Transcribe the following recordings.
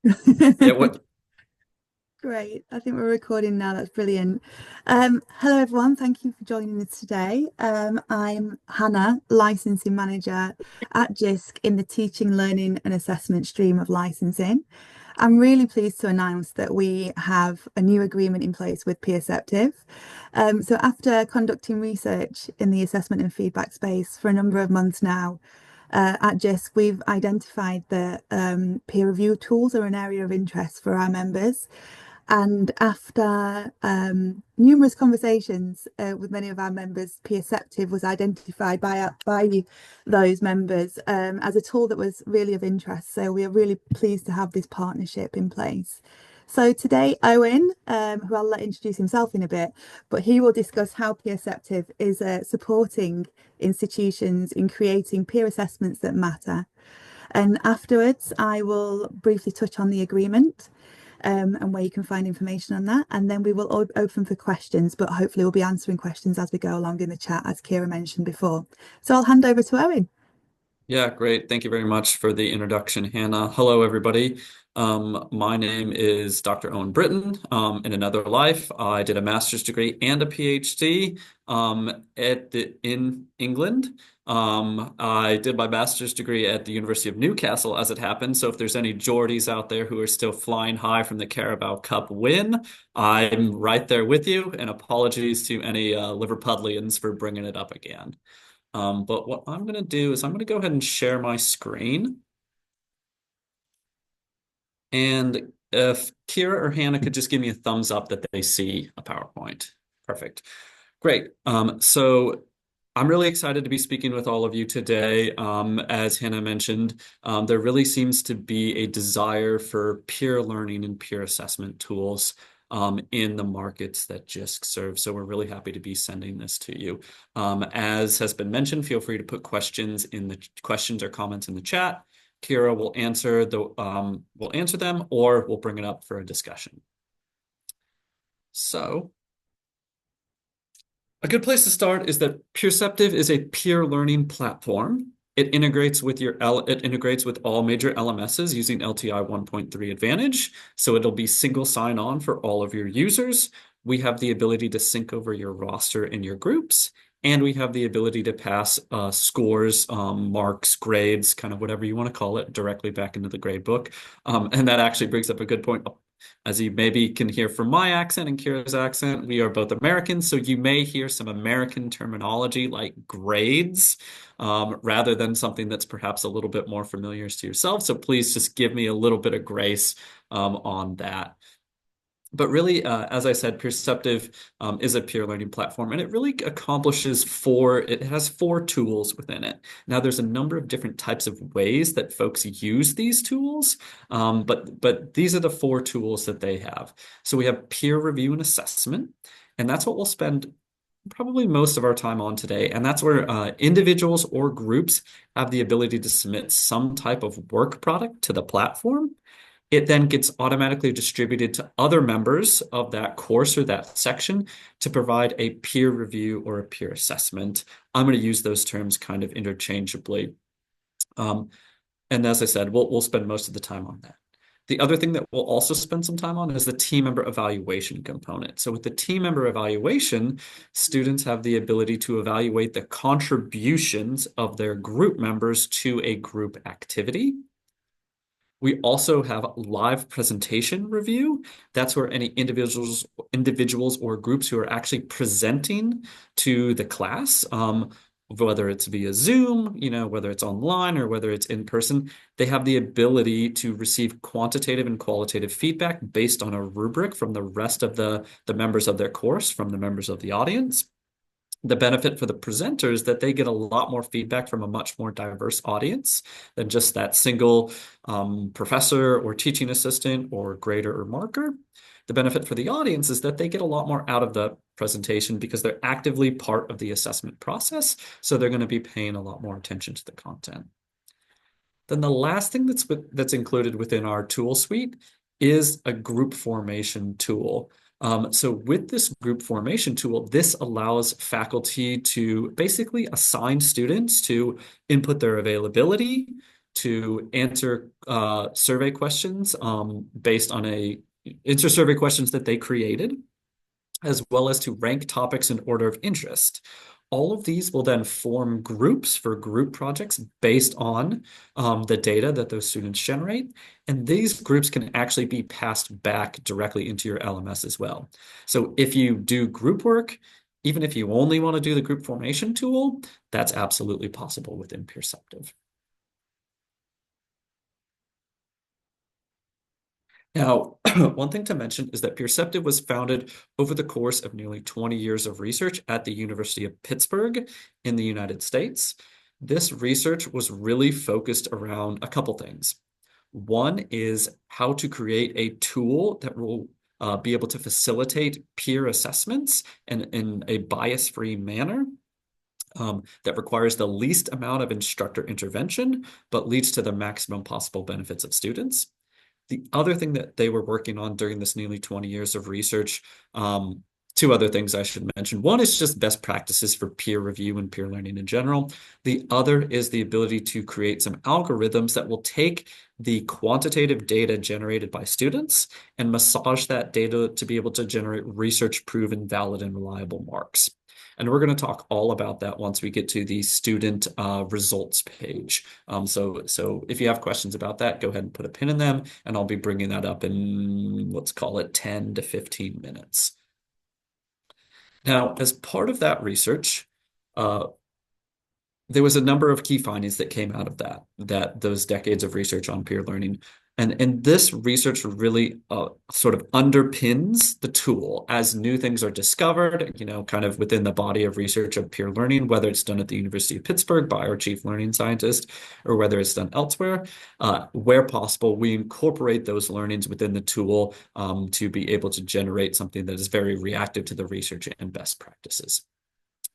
Yeah, what? Great. I think we're recording now. That's brilliant. Hello, everyone. Thank you for joining us today. I'm Hannah, Licensing Manager at Jisc in the Teaching, Learning and Assessment stream of licensing. I'm really pleased to announce that we have a new agreement in place with Peerceptiv. So after conducting research in the assessment and feedback space for a number of months now, at Jisc, we've identified that peer review tools are an area of interest for our members. And after numerous conversations with many of our members, Peerceptiv was identified by those members as a tool that was really of interest. So we are really pleased to have this partnership in place. So today, Owen, who I'll let introduce himself in a bit, but he will discuss how Peerceptiv is supporting institutions in creating peer assessments that matter. And afterwards, I will briefly touch on the agreement and where you can find information on that. And then we will open for questions, but hopefully we'll be answering questions as we go along in the chat, as Kira mentioned before. So I'll hand over to Owen. Yeah, great. Thank you very much for the introduction, Hannah. Hello, everybody. My name is Dr. Owen Britton. In another life, I did a master's degree and a PhD in England. I did my master's degree at the University of Newcastle, as it happened. So if there's any Geordies out there who are still flying high from the Carabao Cup win, I'm right there with you. And apologies to any Liverpudlians for bringing it up again. But what I'm going to do is I'm going to go ahead and share my screen. And if Kira or Hannah could just give me a thumbs up that they see a PowerPoint. Perfect. Great. So I'm really excited to be speaking with all of you today. As Hannah mentioned, there really seems to be a desire for peer learning and peer assessment tools in the markets that Jisc serves. So we're really happy to be sending this to you. As has been mentioned, feel free to put questions in the questions or comments in the chat. Kira will answer them, or we'll bring it up for a discussion. So a good place to start is that Peerceptiv is a peer learning platform. It integrates with all major LMSs using LTI 1.3 Advantage. So it'll be single sign-on for all of your users. We have the ability to sync over your roster and your groups. And we have the ability to pass scores, marks, grades, kind of whatever you want to call it, directly back into the grade book. And that actually brings up a good point. As you maybe can hear from my accent and Kira's accent, we are both Americans, so you may hear some American terminology like grades, rather than something that's perhaps a little bit more familiar to yourself. So please just give me a little bit of grace on that. But really, as I said, Peerceptiv is a peer learning platform, and it really it has four tools within it. Now, there's a number of different types of ways that folks use these tools, but these are the four tools that they have. So we have peer review and assessment, and that's what we'll spend probably most of our time on today. And that's where individuals or groups have the ability to submit some type of work product to the platform. It then gets automatically distributed to other members of that course or that section to provide a peer review or a peer assessment. I'm going to use those terms kind of interchangeably. And as I said, we'll spend most of the time on that. The other thing that we'll also spend some time on is the team member evaluation component. So with the team member evaluation, students have the ability to evaluate the contributions of their group members to a group activity. We also have live presentation review. That's where any individuals or groups who are actually presenting to the class, whether it's via Zoom, whether it's online or whether it's in person, they have the ability to receive quantitative and qualitative feedback based on a rubric from the rest of the members of their course, from the members of the audience. The benefit for the presenters is that they get a lot more feedback from a much more diverse audience than just that single professor or teaching assistant or grader or marker. The benefit for the audience is that they get a lot more out of the presentation because they're actively part of the assessment process. So they're going to be paying a lot more attention to the content. Then the last thing that's included within our tool suite is a group formation tool. So with this group formation tool, this allows faculty to basically assign students to input their availability, to answer survey questions based on answer survey questions that they created, as well as to rank topics in order of interest. All of these will then form groups for group projects based on the data that those students generate. And these groups can actually be passed back directly into your LMS as well. So if you do group work, even if you only want to do the group formation tool, that's absolutely possible within Peerceptive. Now, one thing to mention is that Peerceptive was founded over the course of nearly 20 years of research at the University of Pittsburgh in the United States. This research was really focused around a couple things. One is how to create a tool that will be able to facilitate peer assessments in a bias-free manner. That requires the least amount of instructor intervention, but leads to the maximum possible benefits of students. The other thing that they were working on during this nearly 20 years of research, two other things I should mention. One is just best practices for peer review and peer learning in general. The other is the ability to create some algorithms that will take the quantitative data generated by students and massage that data to be able to generate research-proven, valid, and reliable marks. And we're going to talk all about that once we get to the student results page. So if you have questions about that, go ahead and put a pin in them, and I'll be bringing that up in, let's call it 10 to 15 minutes. Now, as part of that research, there was a number of key findings that came out of that those decades of research on peer learning. And this research really sort of underpins the tool as new things are discovered, kind of within the body of research of peer learning, whether it's done at the University of Pittsburgh by our chief learning scientist or whether it's done elsewhere. Where possible, we incorporate those learnings within the tool to be able to generate something that is very reactive to the research and best practices.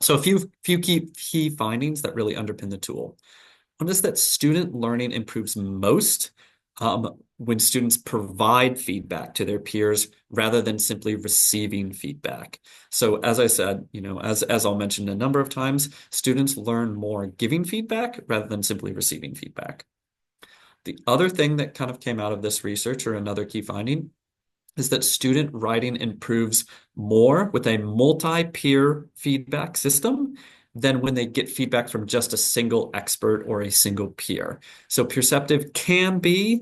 So a few key findings that really underpin the tool. One is that student learning improves most when students provide feedback to their peers rather than simply receiving feedback. So as I said, as I'll mention a number of times, students learn more giving feedback rather than simply receiving feedback. The other thing that kind of came out of this research, or another key finding, is that student writing improves more with a multi-peer feedback system than when they get feedback from just a single expert or a single peer. So Peerceptiv can be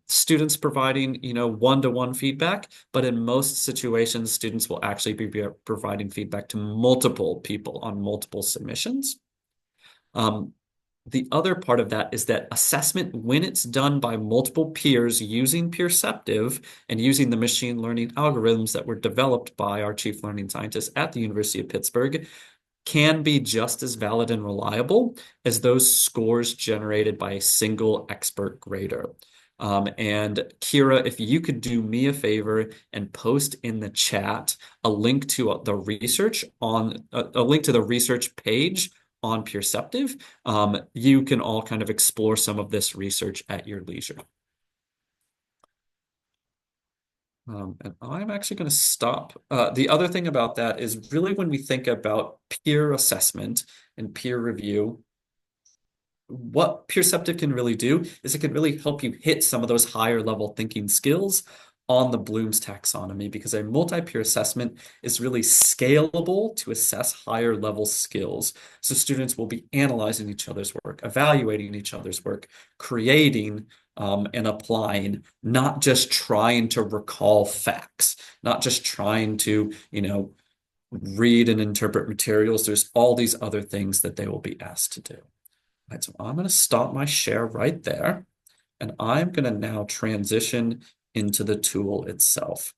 students providing, one-to-one feedback, but in most situations, students will actually be providing feedback to multiple people on multiple submissions. The other part of that is that assessment, when it's done by multiple peers using Peerceptiv and using the machine learning algorithms that were developed by our chief learning scientists at the University of Pittsburgh, can be just as valid and reliable as those scores generated by a single expert grader. And Kira, if you could do me a favor and post in the chat a link to the research a link to the research page on Peerceptiv, you can all kind of explore some of this research at your leisure. And I'm actually going to stop. The other thing about that is really when we think about peer assessment and peer review, what Peerceptiv can really do is it can really help you hit some of those higher level thinking skills on the Bloom's taxonomy, because a multi-peer assessment is really scalable to assess higher level skills. So students will be analyzing each other's work, evaluating each other's work, creating and applying, not just trying to recall facts, not just trying to, read and interpret materials. There's all these other things that they will be asked to do. All right, so I'm going to stop my share right there, and I'm going to now transition into the tool itself.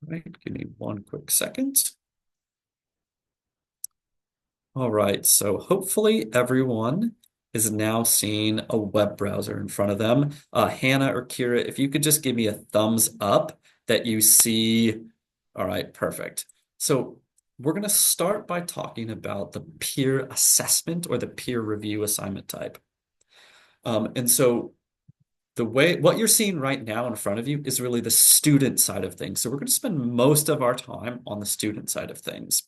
All right, give me one quick second. All right, so hopefully everyone is now seeing a web browser in front of them. Hannah or Kira, if you could just give me a thumbs up that you see. All right, perfect. So we're going to start by talking about the peer assessment or the peer review assignment type. And so what you're seeing right now in front of you is really the student side of things. So we're going to spend most of our time on the student side of things.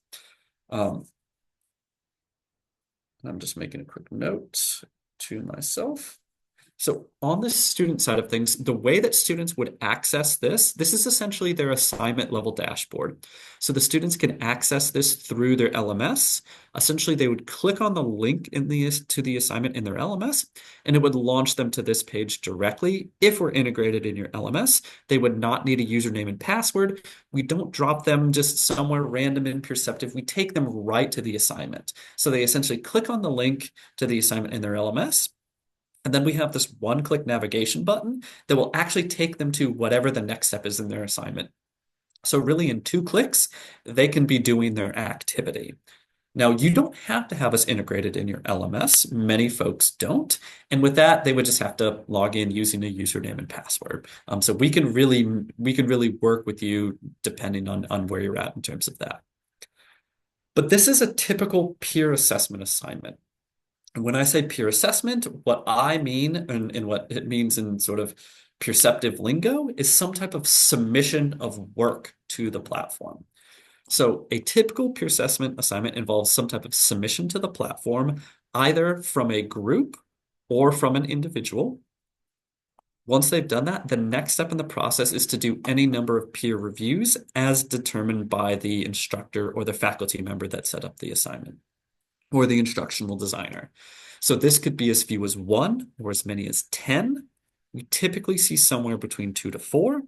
I'm just making a quick note to myself. So on the student side of things, the way that students would access this is essentially their assignment level dashboard. So the students can access this through their LMS. Essentially, they would click on the link to the assignment in their LMS, and it would launch them to this page directly. If we're integrated in your LMS, they would not need a username and password. We don't drop them just somewhere random in Peerceptiv. We take them right to the assignment. So they essentially click on the link to the assignment in their LMS. And then we have this one-click navigation button that will actually take them to whatever the next step is in their assignment. So really in 2 clicks, they can be doing their activity. Now, you don't have to have us integrated in your LMS. Many folks don't. And with that, they would just have to log in using a username and password. So we can really work with you depending on where you're at in terms of that. But this is a typical peer assessment assignment. And when I say peer assessment, what I mean and what it means in sort of Peerceptiv lingo is some type of submission of work to the platform. So a typical peer assessment assignment involves some type of submission to the platform, either from a group or from an individual. Once they've done that, the next step in the process is to do any number of peer reviews as determined by the instructor or the faculty member that set up the assignment, or the instructional designer. So this could be as few as 1 or as many as 10. We typically see somewhere between 2 to 4,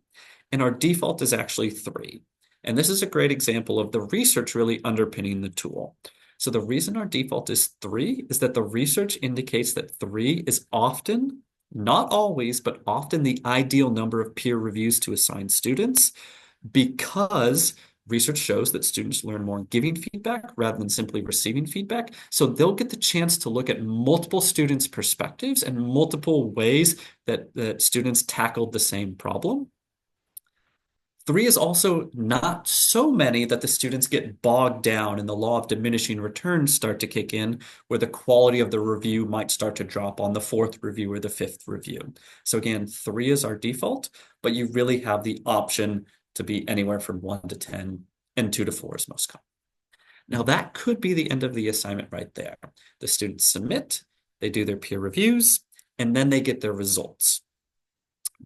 and our default is actually 3. And this is a great example of the research really underpinning the tool. So the reason our default is 3 is that the research indicates that 3 is often, not always, but often the ideal number of peer reviews to assign students, because research shows that students learn more giving feedback rather than simply receiving feedback. So they'll get the chance to look at multiple students' perspectives and multiple ways that students tackled the same problem. 3 is also not so many that the students get bogged down and the law of diminishing returns start to kick in, where the quality of the review might start to drop on the 4th review or the 5th review. So again, 3 is our default, but you really have the option to be anywhere from 1 to 10, and 2 to 4 is most common. Now that could be the end of the assignment right there. The students submit, they do their peer reviews, and then they get their results.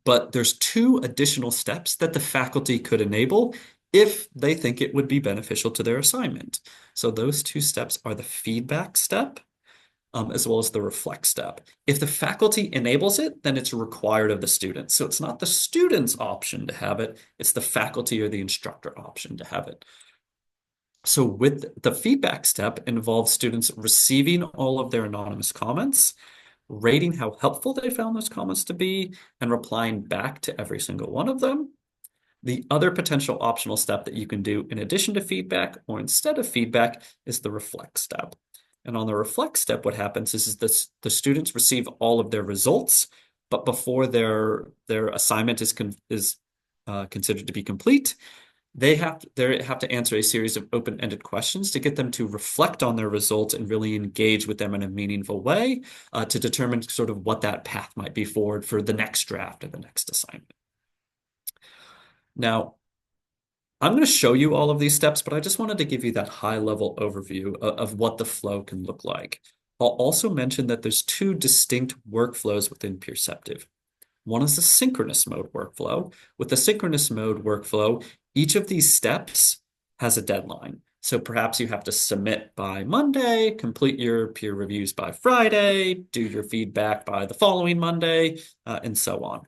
But there's 2 additional steps that the faculty could enable if they think it would be beneficial to their assignment. So those 2 steps are the feedback step, as well as the reflect step. If the faculty enables it, then it's required of the student. So it's not the student's option to have it, it's the faculty or the instructor option to have it. So with the feedback step involves students receiving all of their anonymous comments, rating how helpful they found those comments to be, and replying back to every single one of them. The other potential optional step that you can do in addition to feedback or instead of feedback is the reflect step. And on the reflect step, what happens is the students receive all of their results, but before their assignment is considered to be complete, they have to answer a series of open-ended questions to get them to reflect on their results and really engage with them in a meaningful way, to determine sort of what that path might be forward for the next draft or the next assignment. Now, I'm going to show you all of these steps, but I just wanted to give you that high-level overview of what the flow can look like. I'll also mention that there's 2 distinct workflows within Peerceptiv. One is the synchronous mode workflow. With the synchronous mode workflow, each of these steps has a deadline. So perhaps you have to submit by Monday, complete your peer reviews by Friday, do your feedback by the following Monday, and so on.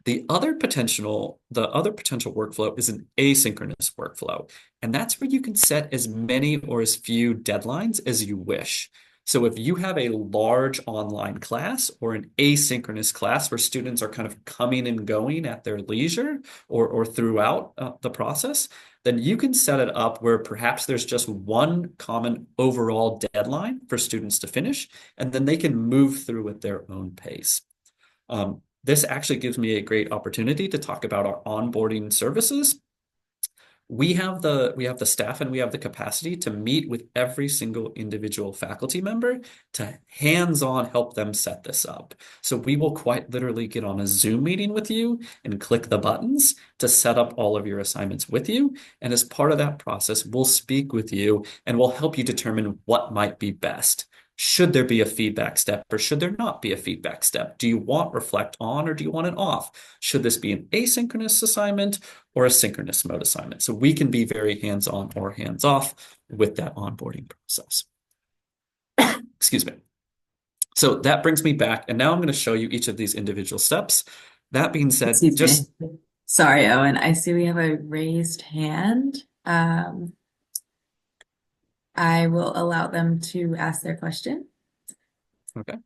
The other potential workflow is an asynchronous workflow, and that's where you can set as many or as few deadlines as you wish. So if you have a large online class or an asynchronous class where students are kind of coming and going at their leisure or throughout the process, then you can set it up where perhaps there's just one common overall deadline for students to finish, and then they can move through at their own pace. This actually gives me a great opportunity to talk about our onboarding services. We have the staff and we have the capacity to meet with every single individual faculty member to hands-on help them set this up. So we will quite literally get on a Zoom meeting with you and click the buttons to set up all of your assignments with you. And as part of that process, we'll speak with you and we'll help you determine what might be best. Should there be a feedback step or should there not be a feedback step? Do you want reflect on or do you want it off? Should this be an asynchronous assignment or a synchronous mode assignment? So we can be very hands-on or hands-off with that onboarding process. Excuse me. So that brings me back, and now I'm going to show you each of these individual steps. That being said, Excuse me. just Sorry, Owen. I see we have a raised hand. I will allow them to ask their question. okay.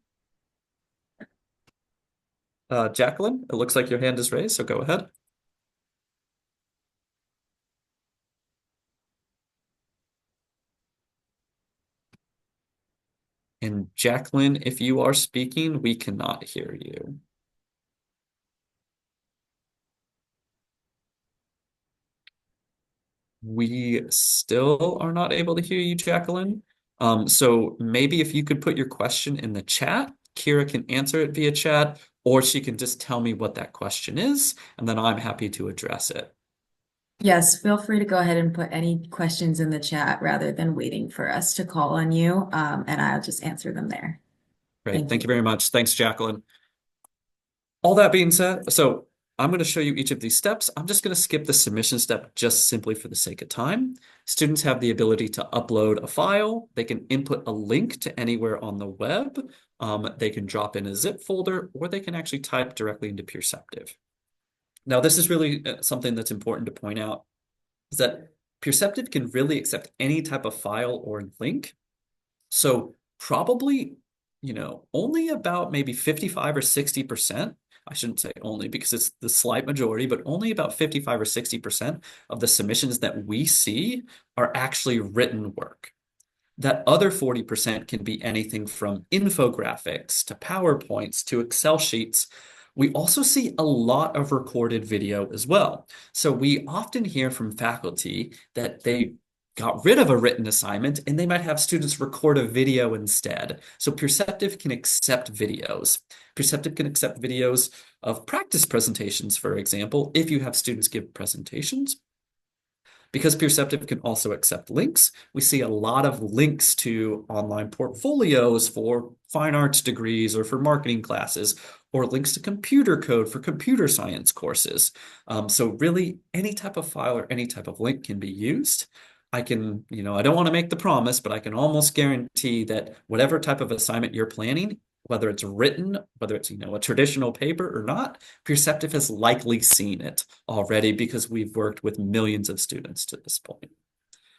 Jacqueline, it looks like your hand is raised, so go ahead. And Jacqueline, if you are speaking, we cannot hear you. We still are not able to hear you, Jacqueline. So maybe if you could put your question in the chat, Kira can answer it via chat, or she can just tell me what that question is, and then I'm happy to address it. Yes, feel free to go ahead and put any questions in the chat rather than waiting for us to call on you, and I'll just answer them there. Great. Thank Thank you. you very much. Thanks, Jacqueline. All that being said, so I'm going to show you each of these steps. I'm just going to skip the submission step just simply for the sake of time. Students have the ability to upload a file. They can input a link to anywhere on the web. They can drop in a zip folder, or they can actually type directly into Peerceptiv. Now, this is really something that's important to point out, is that Peerceptiv can really accept any type of file or link. So probably, only about maybe 55 or 60%, I shouldn't say only because it's the slight majority, but only about 55 or 60% of the submissions that we see are actually written work. That other 40% can be anything from infographics to PowerPoints to Excel sheets. We also see a lot of recorded video as well. So we often hear from faculty that they got rid of a written assignment and they might have students record a video instead. So Peerceptiv can accept videos. Peerceptiv can accept videos of practice presentations, for example, if you have students give presentations. Because Peerceptiv can also accept links, we see a lot of links to online portfolios for fine arts degrees or for marketing classes, or links to computer code for computer science courses. So really, any type of file or any type of link can be used. I can, I don't want to make the promise, but I can almost guarantee that whatever type of assignment you're planning, whether it's written, whether it's, a traditional paper or not, Peerceptiv has likely seen it already because we've worked with millions of students to this point.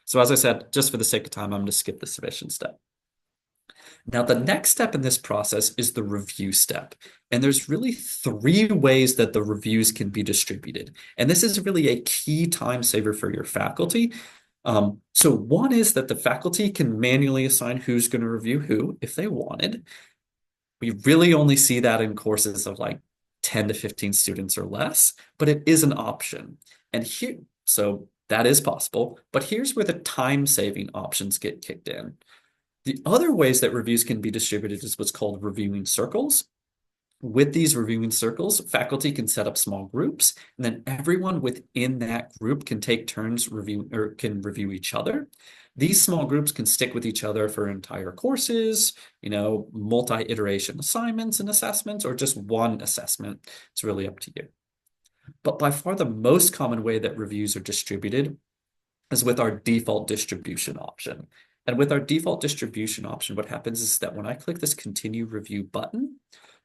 So as I said, just for the sake of time, I'm going to skip the submission step. Now, the next step in this process is the review step. And there's really three ways that the reviews can be distributed. And this is really a key time saver for your faculty. So one is that the faculty can manually assign who's going to review who if they wanted. We really only see that in courses of like 10 to 15 students or less, but it is an option. And here, so that is possible, but here's where the time-saving options get kicked in. The other ways that reviews can be distributed is what's called reviewing circles. With these reviewing circles, faculty can set up small groups, and then everyone within that group can take turns can review each other. These small groups can stick with each other for entire courses, multi-iteration assignments and assessments, or just one assessment. It's really up to you. But by far the most common way that reviews are distributed is with our default distribution option. And with our default distribution option, what happens is that when I click this continue review button,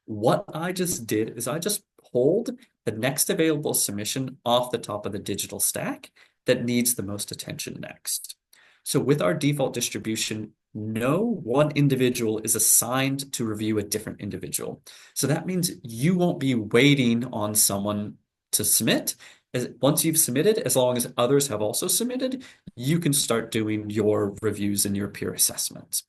what I just did is I just pulled the next available submission off the top of the digital stack that needs the most attention next. So with our default distribution, no one individual is assigned to review a different individual. So that means you won't be waiting on someone to submit. Once you've submitted, as long as others have also submitted, you can start doing your reviews and your peer assessments.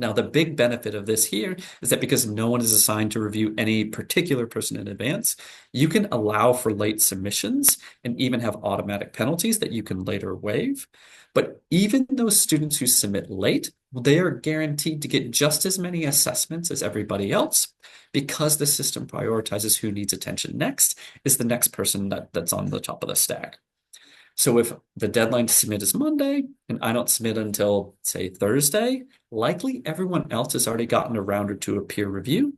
Now, the big benefit of this here is that because no one is assigned to review any particular person in advance, you can allow for late submissions and even have automatic penalties that you can later waive. But even those students who submit late, they are guaranteed to get just as many assessments as everybody else because the system prioritizes who needs attention next is the next person that's on the top of the stack. So if the deadline to submit is Monday and I don't submit until, say, Thursday, likely everyone else has already gotten a round or two of peer review.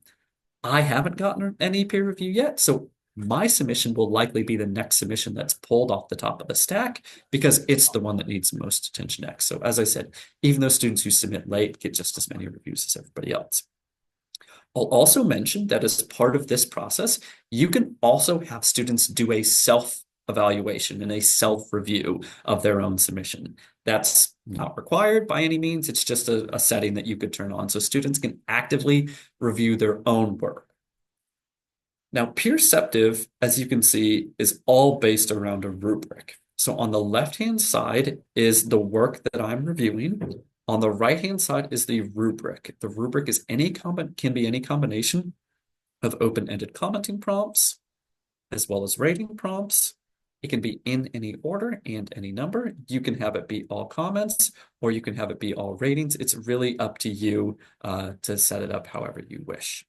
I haven't gotten any peer review yet, so my submission will likely be the next submission that's pulled off the top of the stack because it's the one that needs the most attention next. So as I said, even those students who submit late get just as many reviews as everybody else. I'll also mention that as part of this process, you can also have students do a self-evaluation and a self-review of their own submission. That's not required by any means. It's just a setting that you could turn on so students can actively review their own work. Now, Peerceptiv, as you can see, is all based around a rubric. So on the left-hand side is the work that I'm reviewing. On the right-hand side is the rubric. The rubric is can be any combination of open-ended commenting prompts, as well as rating prompts. It can be in any order and any number. You can have it be all comments, or you can have it be all ratings. It's really up to you to set it up however you wish.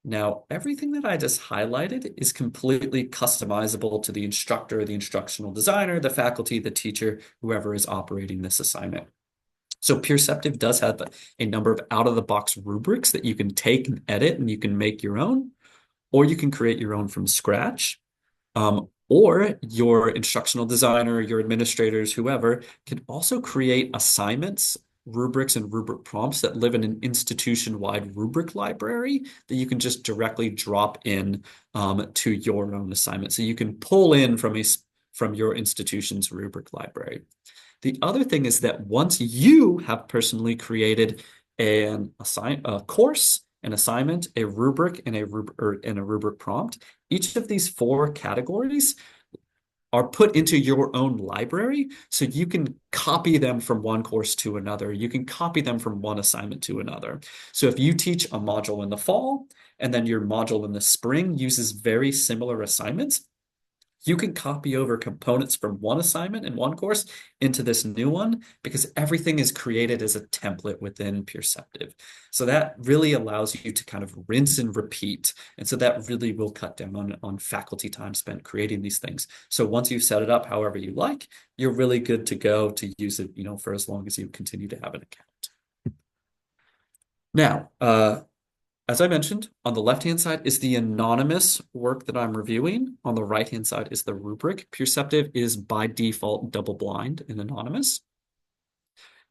Now, everything that I just highlighted is completely customizable to the instructor, the instructional designer, the faculty, the teacher, whoever is operating this assignment. So Peerceptiv does have a number of out-of-the-box rubrics that you can take and edit and you can make your own, or you can create your own from scratch. Or your instructional designer, your administrators, whoever, can also create assignments, rubrics, and rubric prompts that live in an institution-wide rubric library that you can just directly drop in to your own assignment. So you can pull in from your institution's rubric library. The other thing is that once you have personally created a course, an assignment, a rubric, and a rubric prompt, each of these 4 categories are put into your own library, so you can copy them from one course to another. You can copy them from one assignment to another. So if you teach a module in the fall, and then your module in the spring uses very similar assignments, you can copy over components from one assignment in one course into this new one because everything is created as a template within Peerceptiv. So that really allows you to kind of rinse and repeat. And so that really will cut down on faculty time spent creating these things. So once you've set it up however you like, you're really good to go to use it, for as long as you continue to have an account. Now, as I mentioned, on the left-hand side is the anonymous work that I'm reviewing. On the right-hand side is the rubric. Peerceptiv is by default double-blind and anonymous.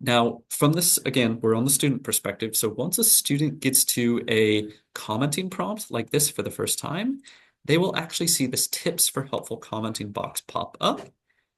Now, from this, again, we're on the student perspective. So once a student gets to a commenting prompt like this for the first time, they will actually see this tips for helpful commenting box pop up.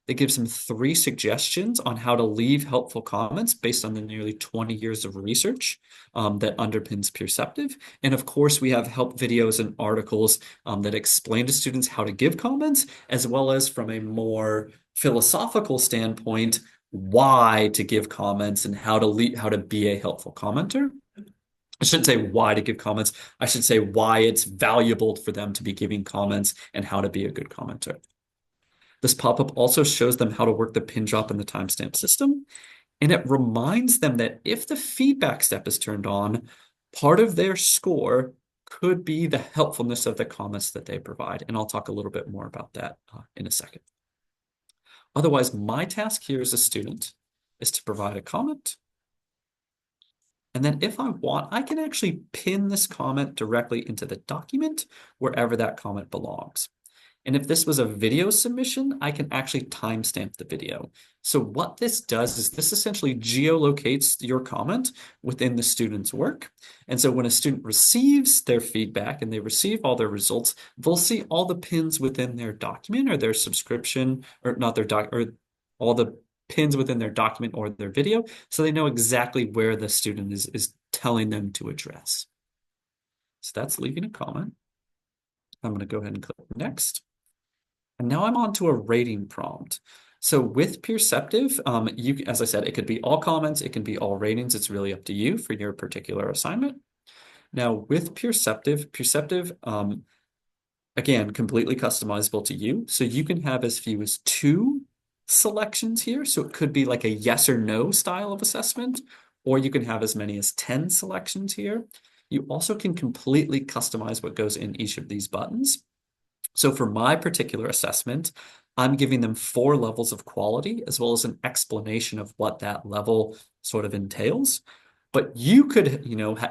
That gives them 3 suggestions on how to leave helpful comments based on the nearly 20 years of research that underpins Peerceptiv. And of course, we have help videos and articles that explain to students how to give comments, as well as from a more philosophical standpoint, why to give comments and how to be a helpful commenter. I shouldn't say why to give comments. I should say why it's valuable for them to be giving comments and how to be a good commenter. This pop-up also shows them how to work the pin drop and the timestamp system. And it reminds them that if the feedback step is turned on, part of their score could be the helpfulness of the comments that they provide. And I'll talk a little bit more about that in a second. Otherwise, my task here as a student is to provide a comment. And then if I want, I can actually pin this comment directly into the document wherever that comment belongs. And if this was a video submission, I can actually timestamp the video. So what this does is this essentially geolocates your comment within the student's work. And so when a student receives their feedback and they receive all their results, they'll see all the pins within their document or their subscription, or not their doc, or all the pins within their document or their video. So they know exactly where the student is telling them to address. So that's leaving a comment. I'm going to go ahead and click next. And now I'm on to a rating prompt. So with Peerceptiv, as I said, it could be all comments, it can be all ratings. It's really up to you for your particular assignment. Now with Peerceptiv, again, completely customizable to you. So you can have as few as 2 selections here. So it could be like a yes or no style of assessment, or you can have as many as 10 selections here. You also can completely customize what goes in each of these buttons. So for my particular assessment, I'm giving them 4 levels of quality, as well as an explanation of what that level sort of entails. But you could,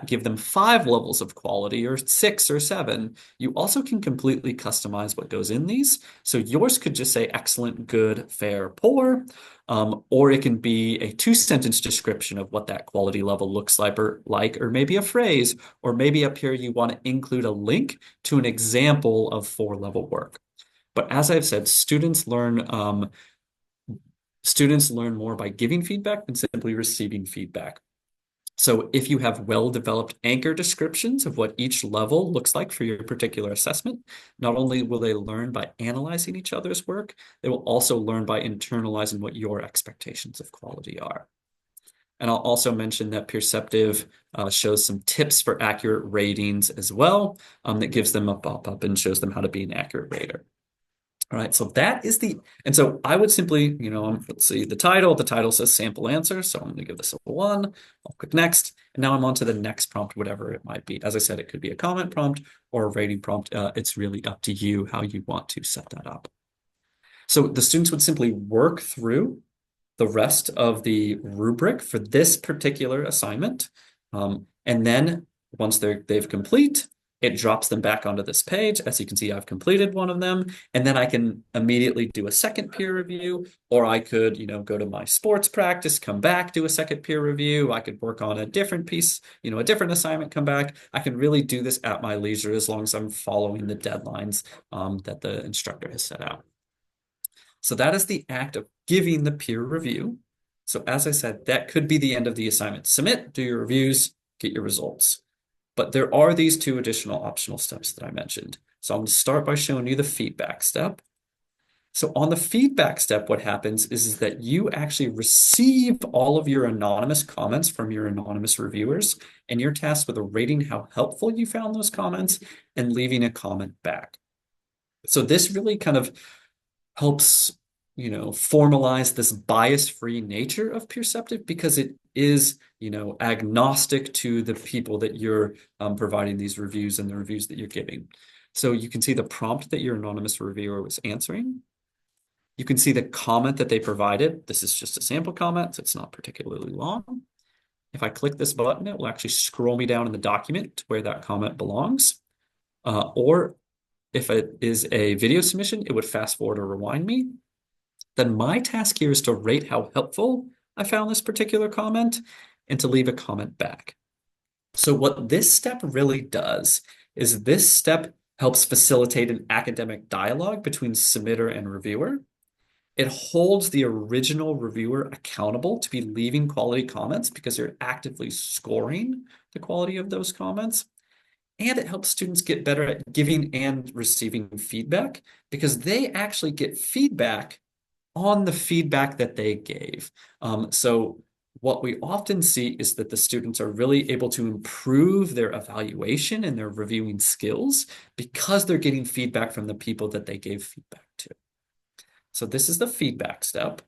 give them 5 levels of quality or 6 or 7. You also can completely customize what goes in these. So yours could just say excellent, good, fair, poor, or it can be a 2-sentence description of what that quality level looks or maybe a phrase, or maybe up here you want to include a link to an example of 4-level work. But as I've said, students learn more by giving feedback than simply receiving feedback. So if you have well-developed anchor descriptions of what each level looks like for your particular assessment, not only will they learn by analyzing each other's work, they will also learn by internalizing what your expectations of quality are. And I'll also mention that Peerceptiv shows some tips for accurate ratings as well, that gives them a pop-up and shows them how to be an accurate rater. All right, so and so I would simply, let's see, the title says sample answer. So I'm going to give this a 1. I'll click next. And now I'm on to the next prompt, whatever it might be. As I said, it could be a comment prompt or a rating prompt. It's really up to you how you want to set that up. So the students would simply work through the rest of the rubric for this particular assignment. And then once they've complete, it drops them back onto this page. As you can see, I've completed one of them, and then I can immediately do a second peer review, or I could, go to my sports practice, come back, do a second peer review. I could work on a different piece, a different assignment, come back. I can really do this at my leisure as long as I'm following the deadlines that the instructor has set out. So that is the act of giving the peer review. So as I said, that could be the end of the assignment. Submit, do your reviews, get your results. But there are these 2 additional optional steps that I mentioned. So I'm going to start by showing you the feedback step. So on the feedback step, what happens is that you actually receive all of your anonymous comments from your anonymous reviewers, and you're tasked with rating how helpful you found those comments and leaving a comment back. So this really kind of helps, formalize this bias-free nature of Peerceptiv, because it is, agnostic to the people that you're providing these reviews and the reviews that you're giving. So you can see the prompt that your anonymous reviewer was answering. You can see the comment that they provided. This is just a sample comment, so it's not particularly long. If I click this button, it will actually scroll me down in the document to where that comment belongs. Or if it is a video submission, it would fast forward or rewind me. Then my task here is to rate how helpful I found this particular comment and to leave a comment back. So what this step really does is this step helps facilitate an academic dialogue between submitter and reviewer. It holds the original reviewer accountable to be leaving quality comments because they're actively scoring the quality of those comments. And it helps students get better at giving and receiving feedback because they actually get feedback on the feedback that they gave. So what we often see is that the students are really able to improve their evaluation and their reviewing skills because they're getting feedback from the people that they gave feedback to. So this is the feedback step.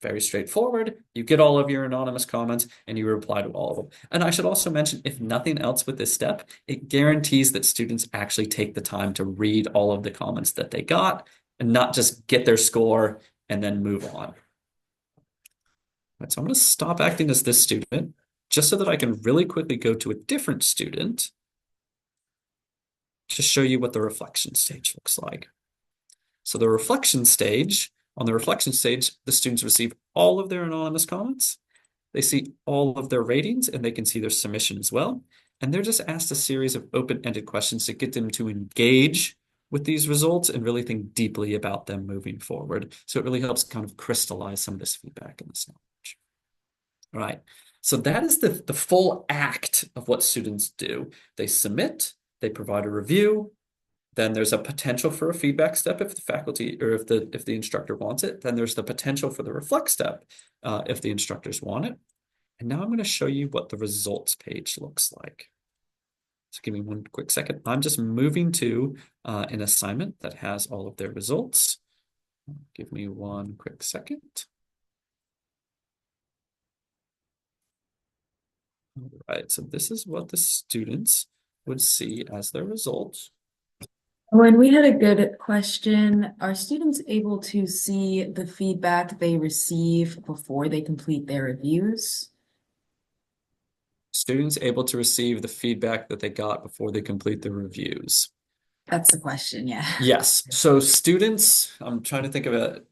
Very straightforward. You get all of your anonymous comments and you reply to all of them. And I should also mention, if nothing else with this step, it guarantees that students actually take the time to read all of the comments that they got and not just get their score and then move on. All right, so I'm going to stop acting as this student just so that I can really quickly go to a different student to show you what the reflection stage looks like. So on the reflection stage, the students receive all of their anonymous comments. They see all of their ratings and they can see their submission as well. And they're just asked a series of open-ended questions to get them to engage with these results and really think deeply about them moving forward. So it really helps kind of crystallize some of this feedback and this knowledge. All right. So that is the full act of what students do. They submit, they provide a review, Then there's a potential for a feedback step if the faculty or if the instructor wants it. Then there's the potential for the reflect step if the instructors want it. And now I'm going to show you what the results page looks like. So give me one quick second. I'm just moving to an assignment that has all of their results. Give me one quick second. All right, so this is what the students would see as their results. When we had a good question, are students able to see the feedback they receive before they complete their reviews? Students able to receive the feedback that they got before they complete the reviews. That's the question, yeah. Yes. So students, I'm trying to think of it.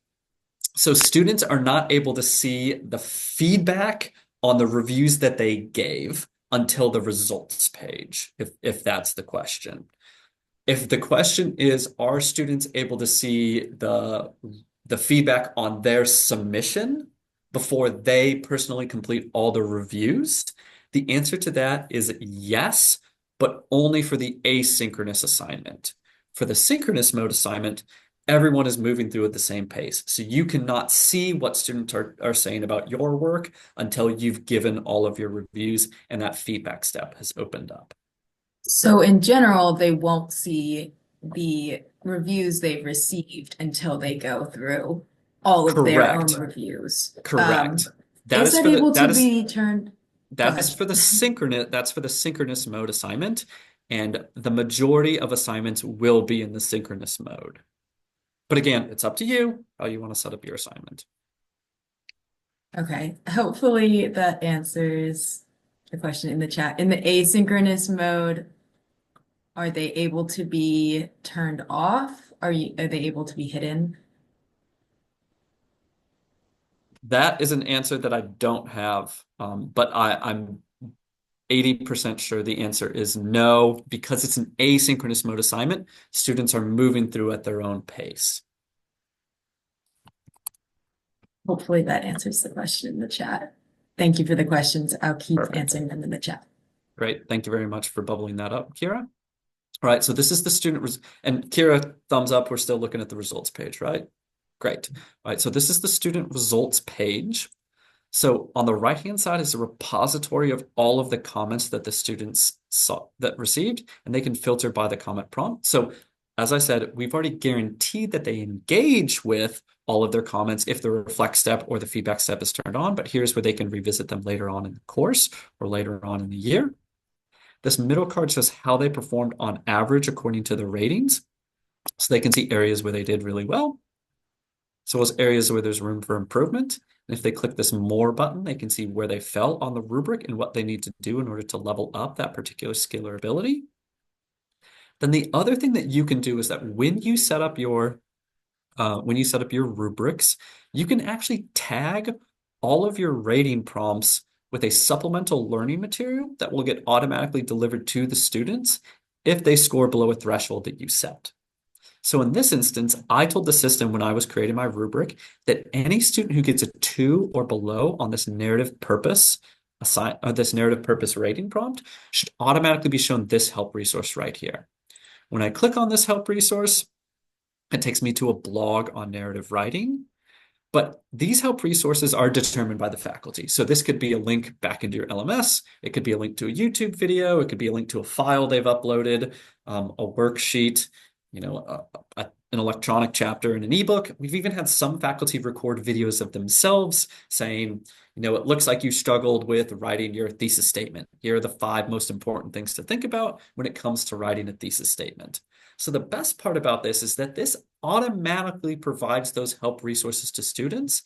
So students are not able to see the feedback on the reviews that they gave until the results page, if that's the question. If the question is, are students able to see the feedback on their submission before they personally complete all the reviews? The answer to that is yes, but only for the asynchronous assignment. For the synchronous mode assignment, everyone is moving through at the same pace. So you cannot see what students are saying about your work until you've given all of your reviews and that feedback step has opened up. So in general, they won't see the reviews they've received until they go through all of their own Correct. reviews. Correct. That Is is that for the able to that is be turned? Go that is ahead. for the synchronous that's for the synchronous mode assignment, and the majority of assignments will be in the synchronous mode. But again, it's up to you how you want to set up your assignment. Okay, hopefully that answers the question in the chat. In the asynchronous mode, are they able to be turned off? Are they able to be hidden? That is an answer that I don't have, but I'm 80% sure the answer is no, because it's an asynchronous mode assignment. Students are moving through at their own pace. Hopefully that answers the question in the chat. Thank you for the questions. I'll keep Perfect. answering them in the chat. Great. Thank you very much for bubbling that up, Kira. All right, so this is the student, and Kira, thumbs up, we're still looking at the results page, right? Great. All right, so this is the student results page. So on the right-hand side is a repository of all of the comments that the students received, and they can filter by the comment prompt. So as I said, we've already guaranteed that they engage with all of their comments if the reflect step or the feedback step is turned on, but here's where they can revisit them later on in the course or later on in the year. This middle card says how they performed on average according to the ratings. So they can see areas where they did really well, as well as areas where there's room for improvement. And if they click this more button, they can see where they fell on the rubric and what they need to do in order to level up that particular skill or ability. Then the other thing that you can do is that when you set up your rubrics, you can actually tag all of your rating prompts with a supplemental learning material that will get automatically delivered to the students if they score below a threshold that you set. So in this instance, I told the system when I was creating my rubric that any student who gets a 2 or below on this narrative purpose rating prompt should automatically be shown this help resource right here. When I click on this help resource, it takes me to a blog on narrative writing. But these help resources are determined by the faculty. So this could be a link back into your LMS. It could be a link to a YouTube video. It could be a link to a file they've uploaded, a worksheet, an electronic chapter in an ebook. We've even had some faculty record videos of themselves saying, it looks like you struggled with writing your thesis statement. Here are the 5 most important things to think about when it comes to writing a thesis statement. So the best part about this is that this automatically provides those help resources to students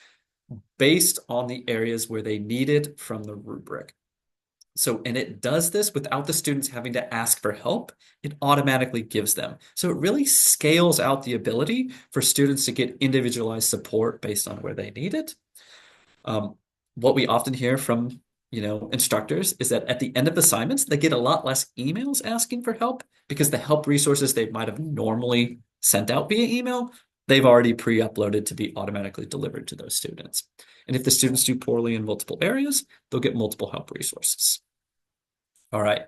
based on the areas where they need it from the rubric. And it does this without the students having to ask for help. It automatically gives them. So it really scales out the ability for students to get individualized support based on where they need it. What we often hear from instructors is that at the end of assignments, they get a lot less emails asking for help because the help resources they might have normally sent out via email, they've already pre-uploaded to be automatically delivered to those students. And if the students do poorly in multiple areas, they'll get multiple help resources. All right.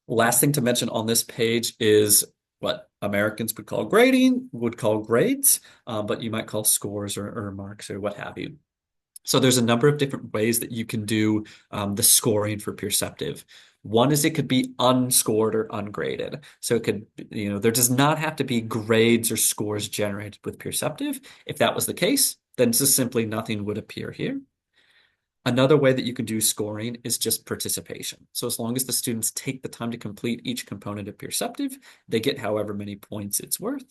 Last thing to mention on this page is what Americans would call grading, would call grades, but you might call scores or marks or what have you. So there's a number of different ways that you can do the scoring for Peerceptiv. One is it could be unscored or ungraded. So it could, there does not have to be grades or scores generated with Peerceptiv. If that was the case, then just simply nothing would appear here. Another way that you can do scoring is just participation. So as long as the students take the time to complete each component of Peerceptiv, they get however many points it's worth.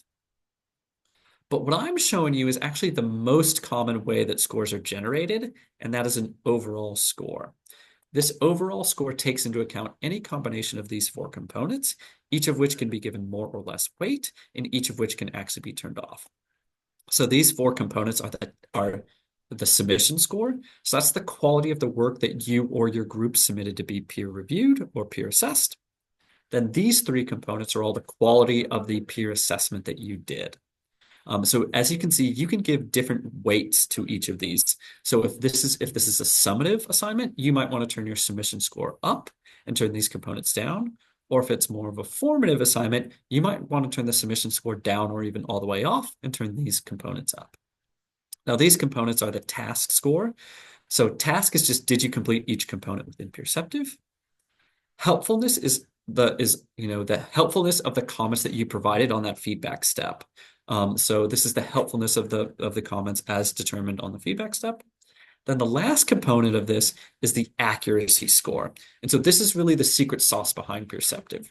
But what I'm showing you is actually the most common way that scores are generated, and that is an overall score. This overall score takes into account any combination of these four components, each of which can be given more or less weight, and each of which can actually be turned off. So these four components are the submission score. So that's the quality of the work that you or your group submitted to be peer reviewed or peer assessed. Then these three components are all the quality of the peer assessment that you did. So as you can see, you can give different weights to each of these. So if this is a summative assignment, you might want to turn your submission score up and turn these components down. Or if it's more of a formative assignment, you might want to turn the submission score down or even all the way off and turn these components up. Now, these components are the task score. So task is just, did you complete each component within Peerceptiv? Helpfulness is the helpfulness of the comments that you provided on that feedback step. So this is the helpfulness of the comments as determined on the feedback step. Then the last component of this is the accuracy score. And so this is really the secret sauce behind Peerceptiv.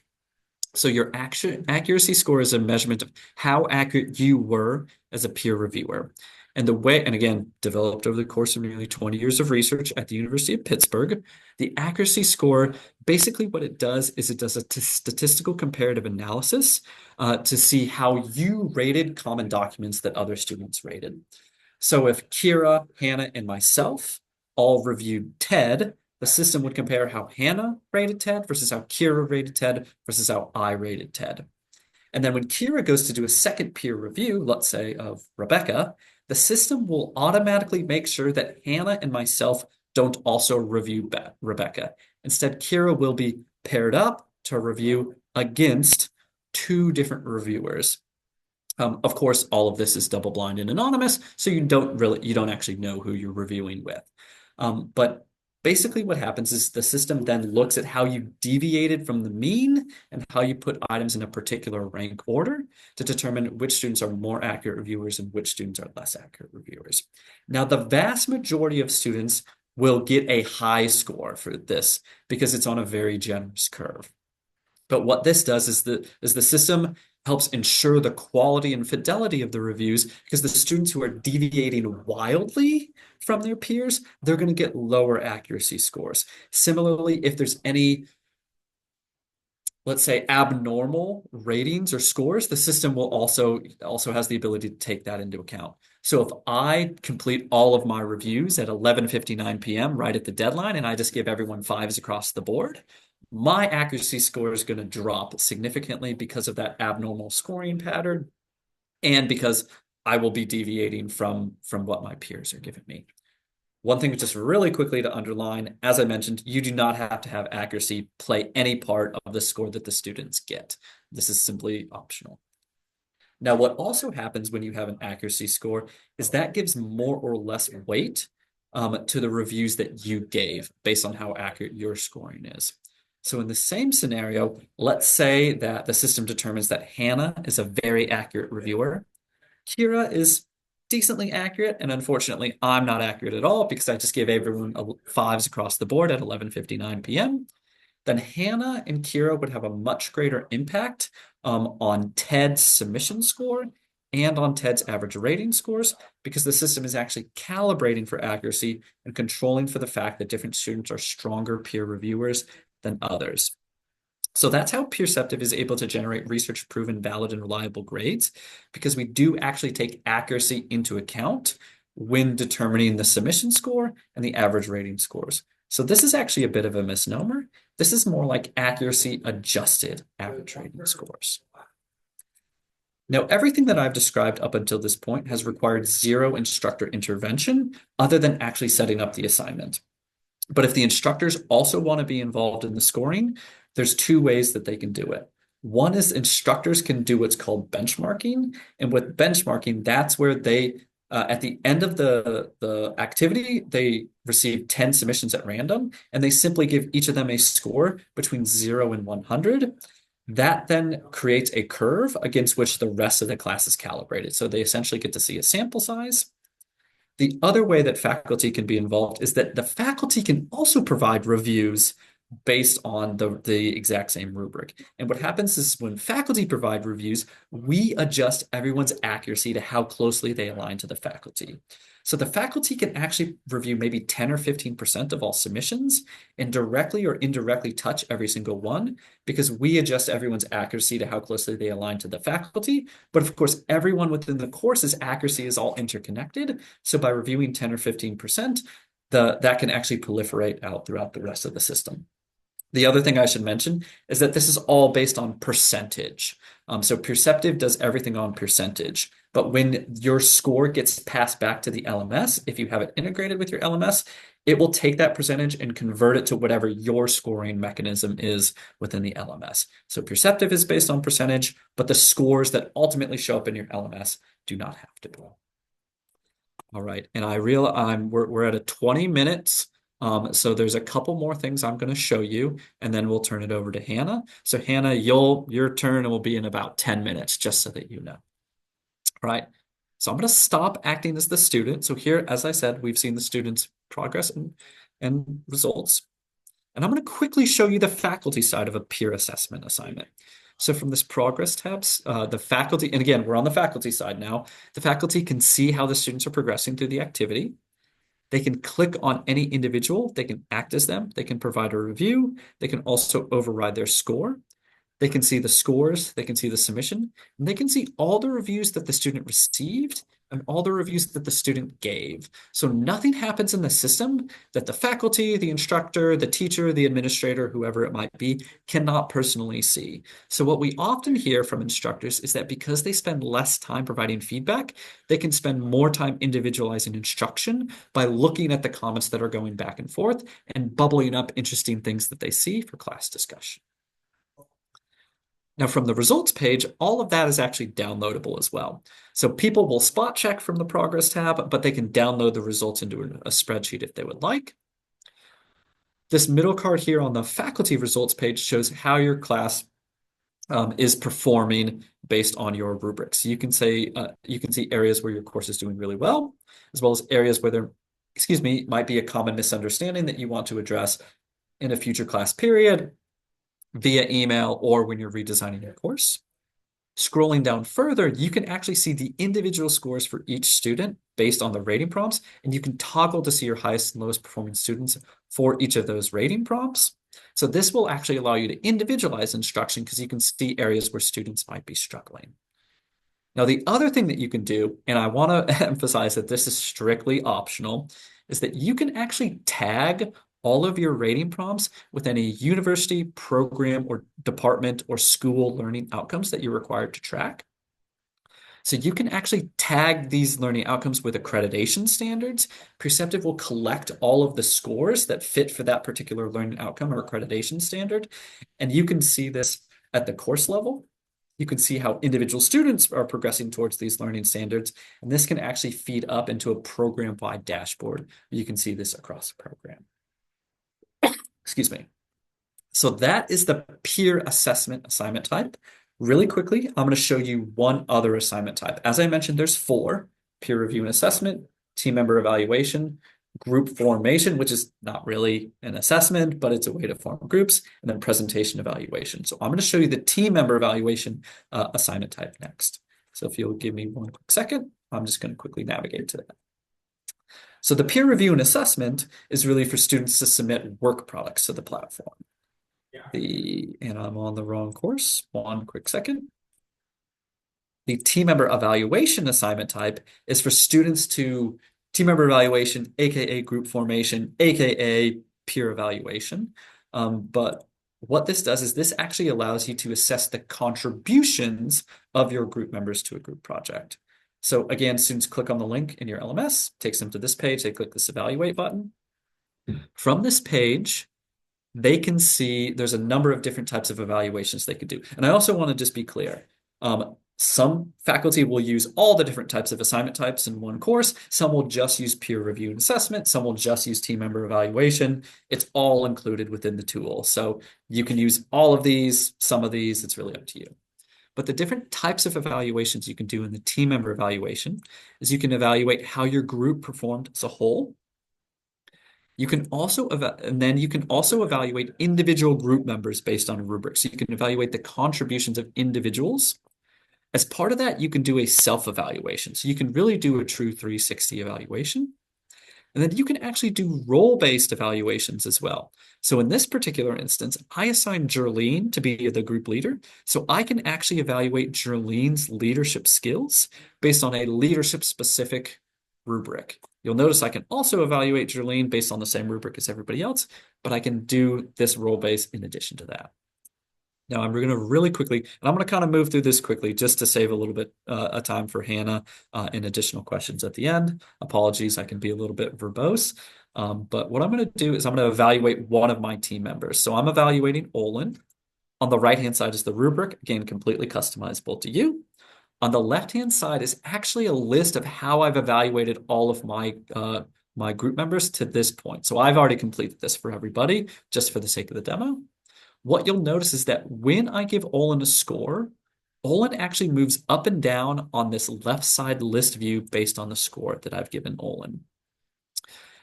So your accuracy score is a measurement of how accurate you were as a peer reviewer. And again, developed over the course of nearly 20 years of research at the University of Pittsburgh, the accuracy score, basically what it does is it does a statistical comparative analysis to see how you rated common documents that other students rated. So if Kira, Hannah, and myself all reviewed TED, the system would compare how Hannah rated TED versus how Kira rated TED versus how I rated TED. And then when Kira goes to do a second peer review, let's say of Rebecca, the system will automatically make sure that Hannah and myself don't also review Rebecca. Instead, Kira will be paired up to review against two different reviewers. Of course, all of this is double-blind and anonymous, so you don't actually know who you're reviewing with. But basically what happens is the system then looks at how you deviated from the mean and how you put items in a particular rank order to determine which students are more accurate reviewers and which students are less accurate reviewers. Now, the vast majority of students will get a high score for this because it's on a very generous curve. But what this does is the system helps ensure the quality and fidelity of the reviews, because the students who are deviating wildly from their peers, they're going to get lower accuracy scores. Similarly, if there's any, let's say, abnormal ratings or scores, the system will also has the ability to take that into account. So if I complete all of my reviews at 11:59 p.m. right at the deadline, and I just give everyone 5s across the board, my accuracy score is going to drop significantly because of that abnormal scoring pattern and because I will be deviating from what my peers are giving me. One thing just really quickly to underline, as I mentioned, you do not have to have accuracy play any part of the score that the students get. This is simply optional. Now, what also happens when you have an accuracy score is that gives more or less weight to the reviews that you gave based on how accurate your scoring is. So in the same scenario, let's say that the system determines that Hannah is a very accurate reviewer. Kira is decently accurate, and unfortunately, I'm not accurate at all because I just gave everyone 5s across the board at 11:59 p.m. Then Hannah and Kira would have a much greater impact on TED's submission score and on TED's average rating scores, because the system is actually calibrating for accuracy and controlling for the fact that different students are stronger peer reviewers than others. So that's how Peerceptiv is able to generate research-proven, valid, and reliable grades, because we do actually take accuracy into account when determining the submission score and the average rating scores. So this is actually a bit of a misnomer. This is more like accuracy-adjusted average rating scores. Now, everything that I've described up until this point has required zero instructor intervention other than actually setting up the assignment. But if the instructors also want to be involved in the scoring, there's two ways that they can do it. One is instructors can do what's called benchmarking. And with benchmarking, that's where they, at the end of the activity, they receive 10 submissions at random, and they simply give each of them a score between 0 and 100. That then creates a curve against which the rest of the class is calibrated. So they essentially get to see a sample size. The other way that faculty can be involved is that the faculty can also provide reviews based on the exact same rubric. And what happens is when faculty provide reviews, we adjust everyone's accuracy to how closely they align to the faculty. So the faculty can actually review maybe 10 or 15% of all submissions and directly or indirectly touch every single one, because we adjust everyone's accuracy to how closely they align to the faculty. But of course, everyone within the course's accuracy is all interconnected. So by reviewing 10 or 15%, that can actually proliferate out throughout the rest of the system. The other thing I should mention is that this is all based on percentage. So Peerceptiv does everything on percentage. But when your score gets passed back to the LMS, if you have it integrated with your LMS, it will take that percentage and convert it to whatever your scoring mechanism is within the LMS. So Peerceptiv is based on percentage, but the scores that ultimately show up in your LMS do not have to be. All right, and we're at a 20 minutes. So there's a couple more things I'm going to show you, and then we'll turn it over to Hannah. So Hannah, your turn will be in about 10 minutes, just so that you know. All right. So I'm going to stop acting as the student. So here, as I said, we've seen the students' progress and results. And I'm going to quickly show you the faculty side of a peer assessment assignment. So from this progress tabs, the faculty, and again, we're on the faculty side now, the faculty can see how the students are progressing through the activity. They can click on any individual. They can act as them. They can provide a review. They can also override their score. They can see the scores. They can see the submission. And they can see all the reviews that the student received and all the reviews that the student gave. So nothing happens in the system that the faculty, the instructor, the teacher, the administrator, whoever it might be, cannot personally see. So what we often hear from instructors is that because they spend less time providing feedback, they can spend more time individualizing instruction by looking at the comments that are going back and forth and bubbling up interesting things that they see for class discussion. Now, from the results page, all of that is actually downloadable as well. So people will spot check from the progress tab, but they can download the results into a spreadsheet if they would like. This middle card here on the faculty results page shows how your class is performing based on your rubrics. You can see areas where your course is doing really well, as well as areas where there, might be a common misunderstanding that you want to address in a future class period, via email, or when you're redesigning your course. Scrolling down further, you can actually see the individual scores for each student based on the rating prompts, and you can toggle to see your highest and lowest performing students for each of those rating prompts. So this will actually allow you to individualize instruction because you can see areas where students might be struggling. Now, the other thing that you can do, and I want to emphasize that this is strictly optional, is that you can actually tag all of your rating prompts with any university, program, or department or school learning outcomes that you're required to track. So you can actually tag these learning outcomes with accreditation standards. Peerceptiv will collect all of the scores that fit for that particular learning outcome or accreditation standard. And you can see this at the course level. You can see how individual students are progressing towards these learning standards. And this can actually feed up into a program-wide dashboard. You can see this across the program. Excuse me. So that is the peer assessment assignment type. Really quickly, I'm going to show you one other assignment type. As I mentioned, there's 4: peer review and assessment, team member evaluation, group formation, which is not really an assessment, but it's a way to form groups, and then presentation evaluation. So I'm going to show you the team member evaluation assignment type next. So if you'll give me one quick second, I'm just going to quickly navigate to that. So the peer review and assessment is really for students to submit work products to the platform. And I'm on the wrong course. One quick second. The team member evaluation assignment type is for students to team member evaluation, aka group formation, aka peer evaluation. But what this does is this actually allows you to assess the contributions of your group members to a group project. So again, students click on the link in your LMS, takes them to this page. They click this evaluate button. From this page, they can see there's a number of different types of evaluations they could do. And I also want to just be clear. Some faculty will use all the different types of assignment types in one course. Some will just use peer review and assessment. Some will just use team member evaluation. It's all included within the tool. So you can use all of these, some of these, it's really up to you. But the different types of evaluations you can do in the team member evaluation is you can evaluate how your group performed as a whole. You can also evaluate individual group members based on rubrics. So you can evaluate the contributions of individuals. As part of that, you can do a self-evaluation. So you can really do a true 360 evaluation. And then you can actually do role-based evaluations as well. So in this particular instance, I assigned Jerlene to be the group leader. So I can actually evaluate Jerlene's leadership skills based on a leadership-specific rubric. You'll notice I can also evaluate Jerlene based on the same rubric as everybody else, but I can do this role-based in addition to that. Now I'm going to really quickly, and I'm going to kind of move through this quickly just to save a little bit of time for Hannah and additional questions at the end. Apologies, I can be a little bit verbose. But what I'm going to do is I'm going to evaluate one of my team members. So I'm evaluating Olin. On the right-hand side is the rubric, again, completely customizable to you. On the left-hand side is actually a list of how I've evaluated all of my group members to this point. So I've already completed this for everybody, just for the sake of the demo. What you'll notice is that when I give Olin a score, Olin actually moves up and down on this left side list view based on the score that I've given Olin.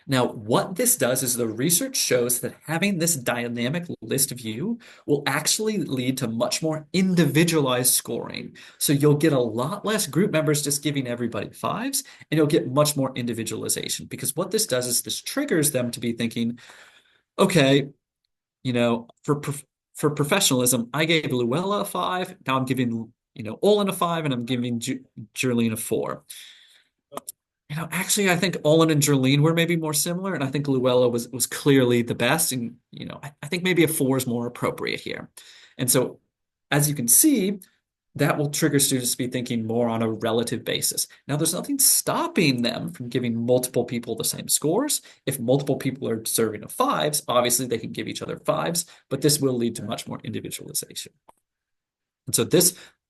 Now, what this does is the research shows that having this dynamic list view will actually lead to much more individualized scoring. So you'll get a lot less group members just giving everybody fives, and you'll get much more individualization, because what this does is this triggers them to be thinking, okay, for professionalism, I gave Luella a 5. Now I'm giving, Olin a 5, and I'm giving Jerlene a 4. Actually, I think Olin and Jerlene were maybe more similar, and I think Luella was clearly the best. And, I think maybe a 4 is more appropriate here. And so, as you can see, that will trigger students to be thinking more on a relative basis. Now, there's nothing stopping them from giving multiple people the same scores. If multiple people are deserving of 5s, obviously they can give each other 5s, but this will lead to much more individualization. And so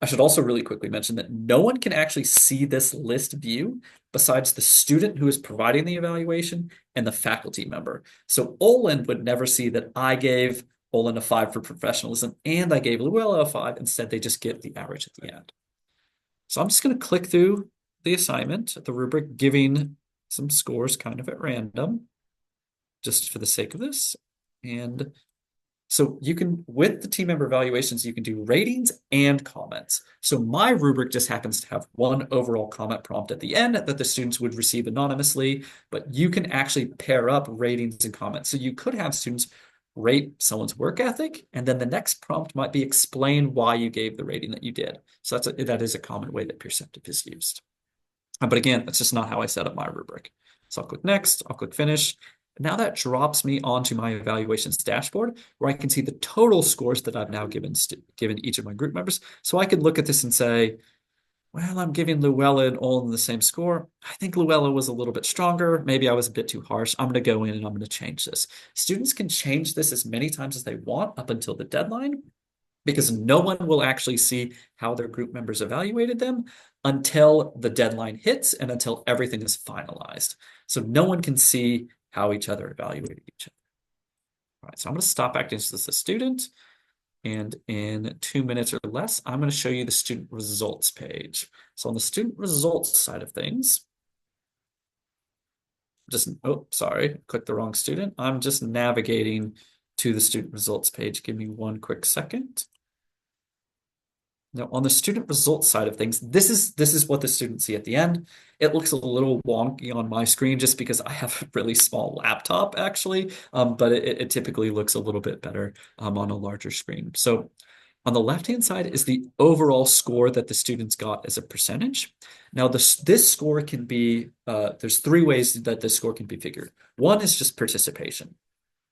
I should also really quickly mention that no one can actually see this list view besides the student who is providing the evaluation and the faculty member. So Olin would never see that I gave Olin a 5 for professionalism and I gave Luella a 5. Instead, they just get the average at the end. So I'm just going to click through the assignment, the rubric, giving some scores kind of at random, just for the sake of this. And so you can, with the team member evaluations, you can do ratings and comments. So my rubric just happens to have one overall comment prompt at the end that the students would receive anonymously, but you can actually pair up ratings and comments. So you could have students rate someone's work ethic, and then the next prompt might be explain why you gave the rating that you did. So that is a common way that Peerceptiv is used. But again, that's just not how I set up my rubric. So I'll click next, I'll click finish. Now that drops me onto my evaluations dashboard where I can see the total scores that I've now given each of my group members. So I could look at this and say, well, I'm giving Luella and Olin the same score. I think Luella was a little bit stronger. Maybe I was a bit too harsh. I'm going to go in and I'm going to change this. Students can change this as many times as they want up until the deadline, because no one will actually see how their group members evaluated them until the deadline hits and until everything is finalized. So no one can see how each other evaluated each other. All right, so I'm going to stop acting as a student. And in 2 minutes or less, I'm going to show you the student results page. So on the student results side of things, clicked the wrong student. I'm just navigating to the student results page. Give me one quick second. Now, on the student results side of things, this is what the students see at the end. It looks a little wonky on my screen just because I have a really small laptop, actually, but it typically looks a little bit better on a larger screen. So on the left-hand side is the overall score that the students got as a percentage. Now, this score can be, there's 3 ways that this score can be figured. One is just participation.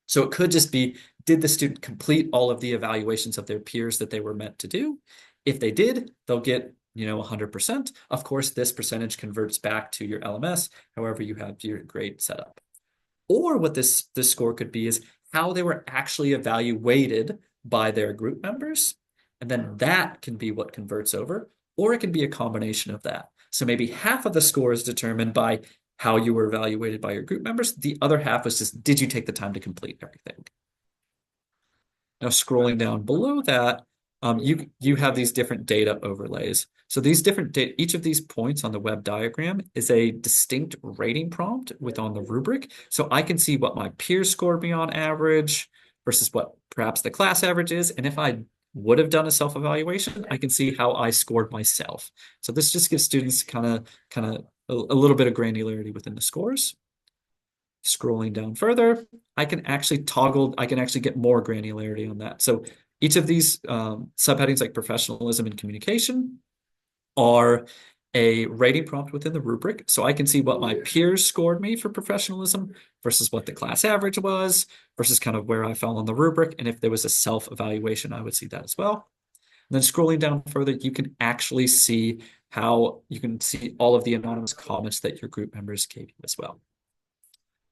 So it could just be, did the student complete all of the evaluations of their peers that they were meant to do? If they did, they'll get 100%. Of course, this percentage converts back to your LMS, however you have your grade set up. Or what this score could be is how they were actually evaluated by their group members. And then that can be what converts over, or it can be a combination of that. So maybe half of the score is determined by how you were evaluated by your group members. The other half was just, did you take the time to complete everything? Now, scrolling down below that, you have these different data overlays. So these different data, each of these points on the web diagram is a distinct rating prompt on the rubric. So I can see what my peers scored me on average versus what perhaps the class average is. And if I would have done a self-evaluation, I can see how I scored myself. So this just gives students kind of a little bit of granularity within the scores. Scrolling down further, I can actually get more granularity on that. So each of these subheadings like professionalism and communication are a rating prompt within the rubric. So I can see what my peers scored me for professionalism versus what the class average was versus kind of where I fell on the rubric. And if there was a self-evaluation, I would see that as well. And then scrolling down further, you can actually see all of the anonymous comments that your group members gave you as well.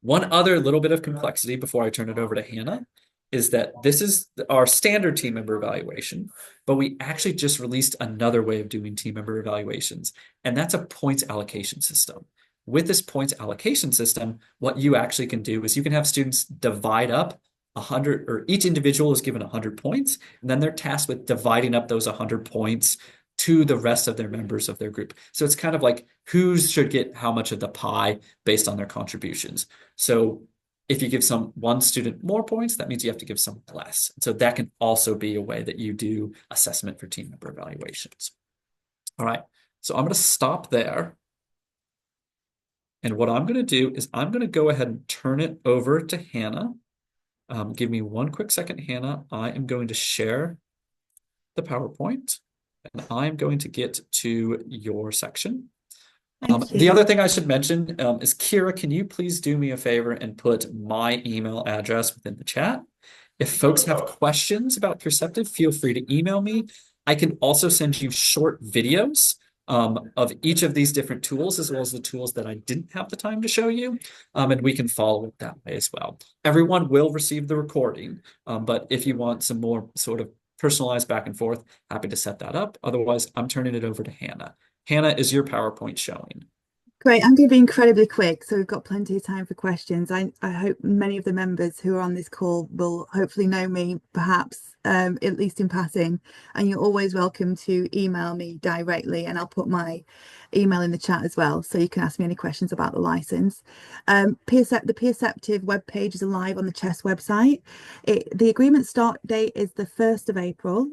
One other little bit of complexity before I turn it over to Hannah is that this is our standard team member evaluation, but we actually just released another way of doing team member evaluations, and that's a points allocation system. With this points allocation system, what you actually can do is you can have students divide up 100, or each individual is given 100 points, and then they're tasked with dividing up those 100 points to the rest of their members of their group. So it's kind of like who should get how much of the pie based on their contributions. So if you give one student more points, that means you have to give some less. So that can also be a way that you do assessment for team member evaluations. All right, so I'm going to stop there. And what I'm going to do is I'm going to go ahead and turn it over to Hannah. Give me one quick second, Hannah. I am going to share the PowerPoint. And I'm going to get to your section. The other thing I should mention is, Kira, can you please do me a favor and put my email address within the chat? If folks have questions about Peerceptiv, feel free to email me. I can also send you short videos of each of these different tools, as well as the tools that I didn't have the time to show you, and we can follow it that way as well. Everyone will receive the recording, but if you want some more sort of personalized back and forth, happy to set that up. Otherwise, I'm turning it over to Hannah. Hannah, is your PowerPoint showing? Great. I'm going to be incredibly quick, so we've got plenty of time for questions. I hope many of the members who are on this call will hopefully know me, perhaps at least in passing, and you're always welcome to email me directly, and I'll put my email in the chat as well, so you can ask me any questions about the license. The Peerceptiv webpage is live on the CHESS website. The agreement start date is the 1st of April.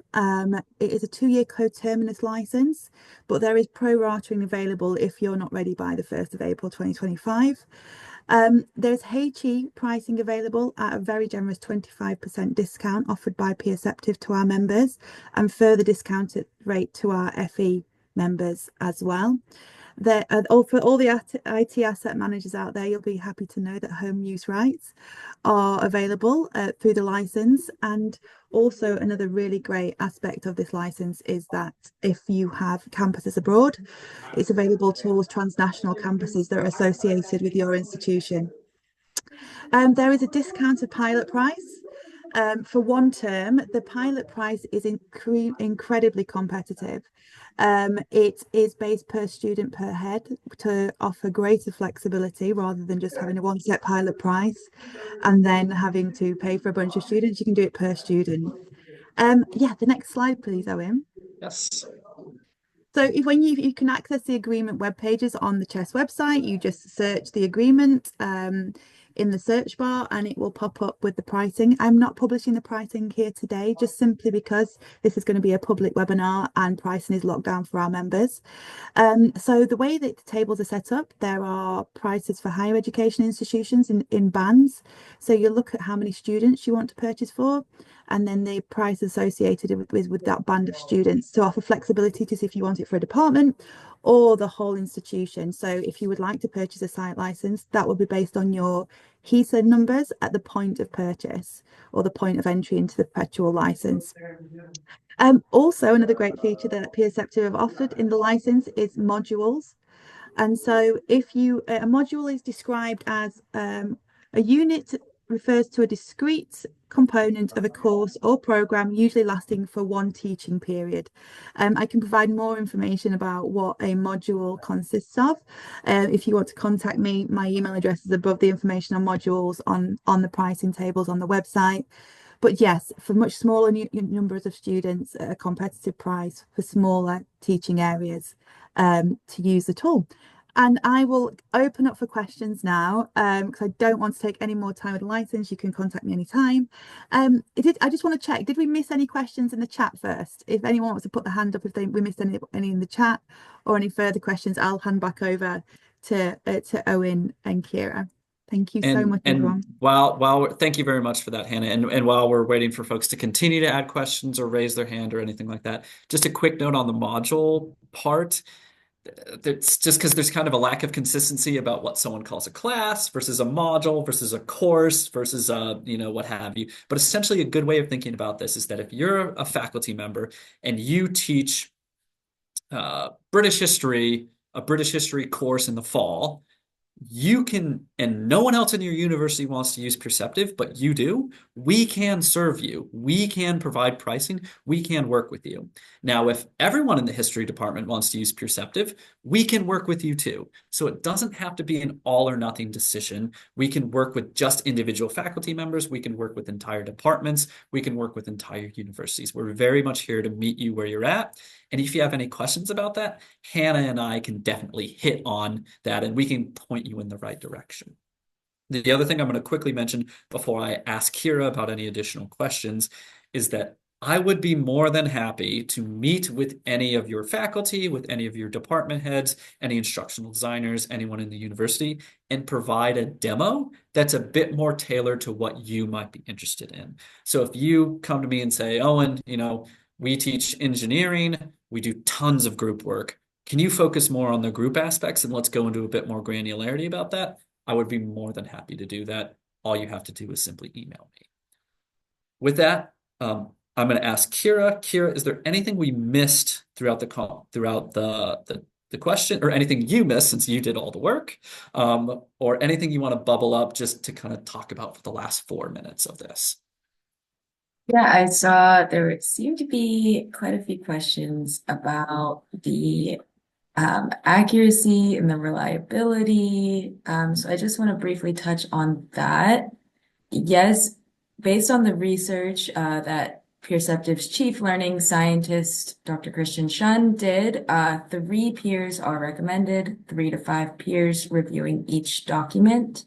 It is a 2-year coterminous license, but there is pro-ratering available if you're not ready by the 1st of April 2025. There's HE pricing available at a very generous 25% discount offered by Peerceptiv to our members, and further discounted rate to our FE members as well. For all the IT asset managers out there, you'll be happy to know that home use rights are available through the license. And also another really great aspect of this license is that if you have campuses abroad, it's available to all transnational campuses that are associated with your institution. There is a discounted pilot price. For one term, the pilot price is incredibly competitive. It is based per student per head to offer greater flexibility rather than just having a one set pilot price and then having to pay for a bunch of students. You can do it per student. Yeah, the next slide, please, Owen. Yes. So when you can access the agreement web pages on the CHESS website, you just search the agreement in the search bar and it will pop up with the pricing. I'm not publishing the pricing here today, just simply because this is going to be a public webinar and pricing is locked down for our members. So the way that the tables are set up, there are prices for higher education institutions in bands. So you look at how many students you want to purchase for, and then the price associated with that band of students to offer flexibility to see if you want it for a department or the whole institution. So if you would like to purchase a site license, that will be based on your HESA numbers at the point of purchase or the point of entry into the perpetual license. Also, another great feature that Peerceptiv have offered in the license is modules. And so if a module is described as A unit refers to a discrete component of a course or program, usually lasting for one teaching period. I can provide more information about what a module consists of. If you want to contact me, my email address is above the information on modules on the pricing tables on the website. But yes, for much smaller numbers of students at a competitive price for smaller teaching areas to use the tool. And I will open up for questions now because I don't want to take any more time with the license. You can contact me anytime. I just want to check, did we miss any questions in the chat first? If anyone wants to put the hand up if we missed any in the chat or any further questions, I'll hand back over to Owen and Kira. Thank you so much, everyone. Thank you very much for that, Hannah. And while we're waiting for folks to continue to add questions or raise their hand or anything like that, just a quick note on the module part. It's just because there's kind of a lack of consistency about what someone calls a class versus a module versus a course versus what have you. But essentially, a good way of thinking about this is that if you're a faculty member and you teach British history, a British history course in the fall, you can, and no one else in your university wants to use Peerceptiv, but you do, we can serve you. We can provide pricing. We can work with you. Now, if everyone in the history department wants to use Peerceptiv, we can work with you too. So it doesn't have to be an all or nothing decision. We can work with just individual faculty members. We can work with entire departments. We can work with entire universities. We're very much here to meet you where you're at. And if you have any questions about that, Hannah and I can definitely hit on that and we can point you in the right direction. The other thing I'm going to quickly mention before I ask Kira about any additional questions is that I would be more than happy to meet with any of your faculty, with any of your department heads, any instructional designers, anyone in the university, and provide a demo that's a bit more tailored to what you might be interested in. So if you come to me and say, Owen, we teach engineering, we do tons of group work. Can you focus more on the group aspects and let's go into a bit more granularity about that? I would be more than happy to do that. All you have to do is simply email me. With that, I'm going to ask Kira. Kira, is there anything we missed throughout the call, throughout the question, or anything you missed since you did all the work, or anything you want to bubble up just to kind of talk about for the last 4 minutes of this? Yeah, I saw there seemed to be quite a few questions about the accuracy and the reliability. So I just want to briefly touch on that. Yes, based on the research that Peerceptiv's chief learning scientist, Dr. Christian Shun, did, 3 peers are recommended, 3 to 5 peers reviewing each document.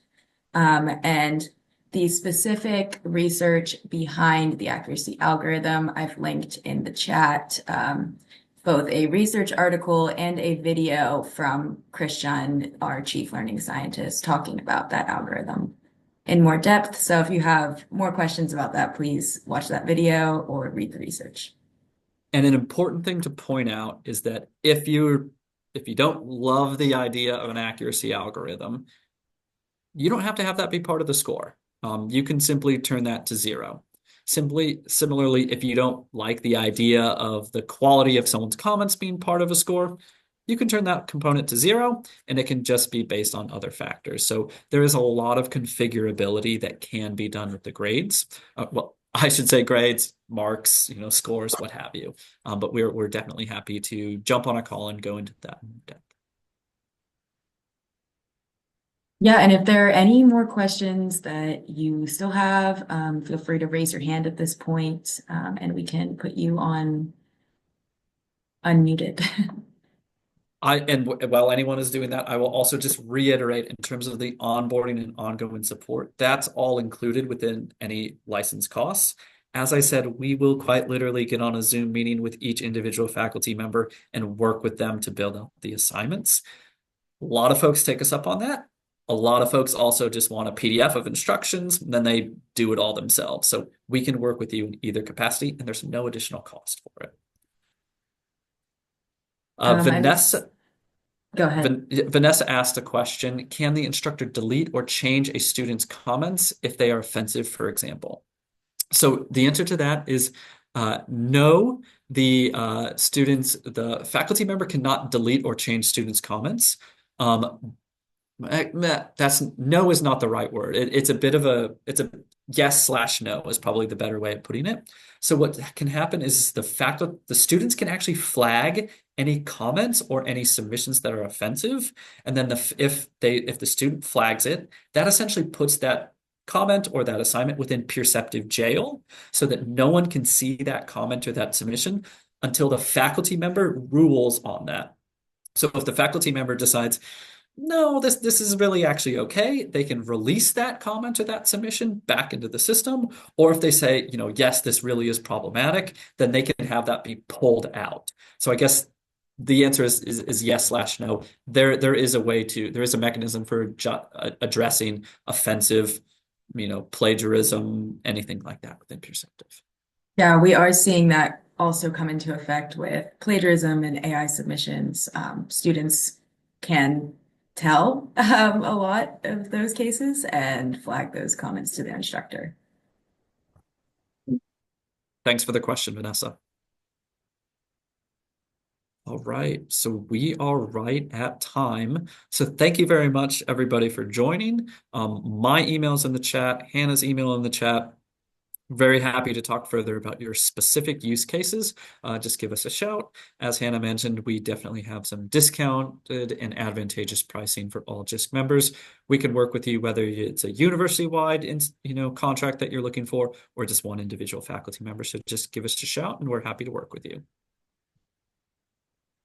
And the specific research behind the accuracy algorithm, I've linked in the chat, both a research article and a video from Christian, our chief learning scientist, talking about that algorithm in more depth. So if you have more questions about that, please watch that video or read the research. And an important thing to point out is that if you don't love the idea of an accuracy algorithm, you don't have to have that be part of the score. You can simply turn that to 0. Similarly, if you don't like the idea of the quality of someone's comments being part of a score, you can turn that component to 0, and it can just be based on other factors. So there is a lot of configurability that can be done with the grades. Well, I should say grades, marks, scores, what have you. But we're definitely happy to jump on a call and go into that in depth. Yeah, and if there are any more questions that you still have, feel free to raise your hand at this point, and we can put you on unmuted. And while anyone is doing that, I will also just reiterate in terms of the onboarding and ongoing support, that's all included within any license costs. As I said, we will quite literally get on a Zoom meeting with each individual faculty member and work with them to build out the assignments. A lot of folks take us up on that. A lot of folks also just want a PDF of instructions, and then they do it all themselves. So we can work with you in either capacity, and there's no additional cost for it. Vanessa, go ahead. Vanessa asked a question, can the instructor delete or change a student's comments if they are offensive, for example? So the answer to that is no, the faculty member cannot delete or change students' comments. That's no is not the right word. It's a bit of it's a yes/no is probably the better way of putting it. So what can happen is the students can actually flag any comments or any submissions that are offensive, and then if the student flags it, that essentially puts that comment or that assignment within Peerceptiv jail, so that no one can see that comment or that submission until the faculty member rules on that. So if the faculty member decides, no, this is really actually okay, they can release that comment or that submission back into the system. Or if they say, yes, this really is problematic, then they can have that be pulled out. So I guess the answer is yes/no. There is a mechanism for addressing offensive, plagiarism, anything like that within Peerceptiv. Yeah, we are seeing that also come into effect with plagiarism and AI submissions. Students can tell a lot of those cases and flag those comments to their instructor. Thanks for the question, Vanessa. All right, so we are right at time. So thank you very much, everybody, for joining. My email's in the chat, Hannah's email in the chat. Very happy to talk further about your specific use cases. Just give us a shout. As Hannah mentioned, we definitely have some discounted and advantageous pricing for all Jisc members. We can work with you whether it's a university-wide, contract that you're looking for, or just one individual faculty member. So just give us a shout, and we're happy to work with you.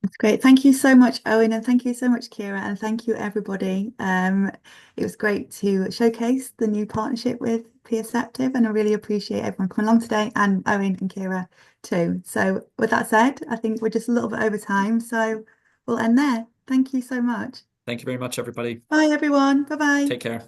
That's great. Thank you so much, Owen, and thank you so much, Kira, and thank you, everybody. It was great to showcase the new partnership with Peerceptiv, and I really appreciate everyone coming along today, and Owen and Kira too. So with that said, I think we're just a little bit over time, so we'll end there. Thank you so much. Thank you very much, everybody. Bye, everyone. Bye-bye. Take care.